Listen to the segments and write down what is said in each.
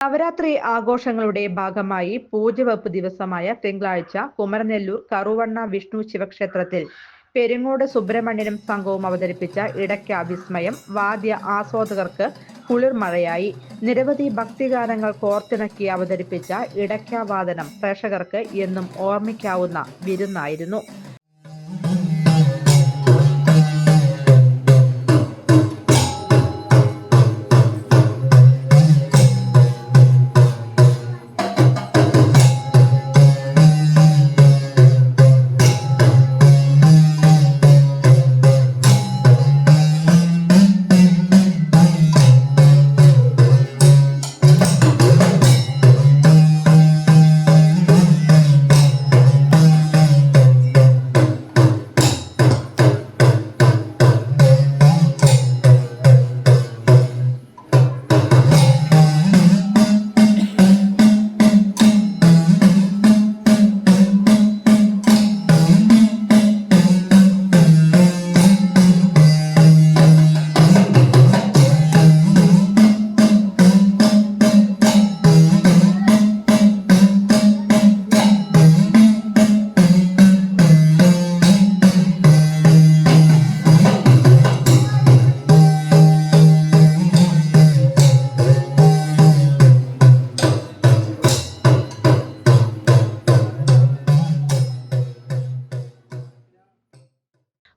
നവരാത്രി ആഘോഷങ്ങളുടെ ഭാഗമായി പൂജവെപ്പ് ദിവസമായ തിങ്കളാഴ്ച കുമരനെല്ലൂർ കറുവണ്ണ വിഷ്ണു ശിവക്ഷേത്രത്തിൽ പെരിങ്ങോട് സുബ്രഹ്മണ്യനും സംഘവും അവതരിപ്പിച്ച ഇടയ്ക്ക വിസ്മയം വാദ്യ ആസ്വാദകർക്ക് കുളിർമഴയായി. നിരവധി ഭക്തിഗാനങ്ങൾ കോർത്തിണക്കി അവതരിപ്പിച്ച ഇടയ്ക്ക വാദനം പ്രേക്ഷകർക്ക് എന്നും ഓർമ്മിക്കാവുന്ന വിരുന്നായിരുന്നു.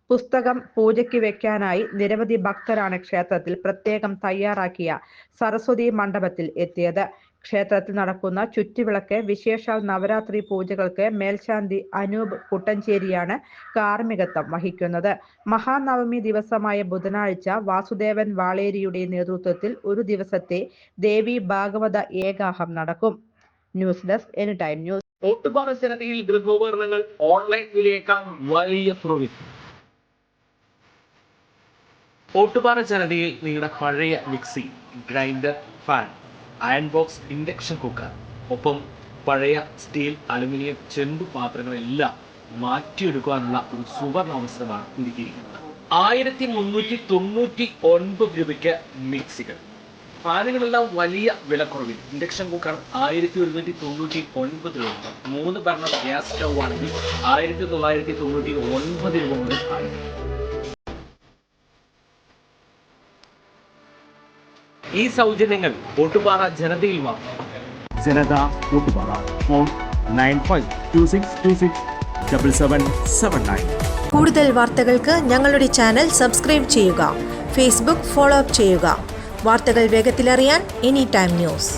പുസ്തകം പൂജയ്ക്ക് വെക്കാനായി നിരവധി ഭക്തരാണ് ക്ഷേത്രത്തിൽ പ്രത്യേകം തയ്യാറാക്കിയ സരസ്വതി മണ്ഡപത്തിൽ എത്തിയത്. ക്ഷേത്രത്തിൽ നടക്കുന്ന ചുറ്റുവിളക്ക് വിശേഷാൽ നവരാത്രി പൂജകൾക്ക് മേൽശാന്തി അനൂപ് കുട്ടഞ്ചേരിയാണ് കാർമ്മികത്വം വഹിക്കുന്നത്. മഹാനവമി ദിവസമായ ബുധനാഴ്ച വാസുദേവൻ വാളേരിയുടെ നേതൃത്വത്തിൽ ഒരു ദിവസത്തെ ദേവി ഭാഗവത ഏകാഹം നടക്കും. News desk any time news. Ottupara ഗൃഹോപകരണങ്ങൾ ഓൺലൈൻ വിലയേക്കാൾ വലിയ സർവീസ്. ഓട്ടുപാറ ജനതയിൽ നിങ്ങളുടെ പഴയ mixie, grinder, fan, iron box, induction cooker, ഒപ്പം പഴയ സ്റ്റീൽ, അലുമിനിയം, ചെമ്പ് പാത്രങ്ങളെല്ലാം മാറ്റിയെടുക്കാനുള്ള ഒരു സുവർണ അവസരമാണ് ഒരുക്കിയിരിക്കുന്നത്. 1399 രൂപയ്ക്ക് മിക്സികൾ, ഫാനുകളെല്ലാം വലിയ വിലക്കുറവിൽ. ഇൻഡക്ഷൻ കുക്കർ 1199 രൂപ. 3 ബർണർ ഗ്യാസ് സ്റ്റൗ ആണെങ്കിൽ 1999 രൂപ മുതൽ ആയിരിക്കും. ഈ സൗജന്യങ്ങൾ ഓട്ടുപാറ ജനതയിൽ വാങ്ങാം. ജനത ഓട്ടുപാറ. ഫോൺ 9526267779. കൂടുതൽ വാർത്തകൾക്ക് ഞങ്ങളുടെ ചാനൽ സബ്സ്ക്രൈബ് ചെയ്യുക. ഫേസ്ബുക്ക് ഫോളോ അപ്പ് ചെയ്യുക. വാർത്തകൾ വേഗത്തിലറിയാൻ എനി ടൈം ന്യൂസ്.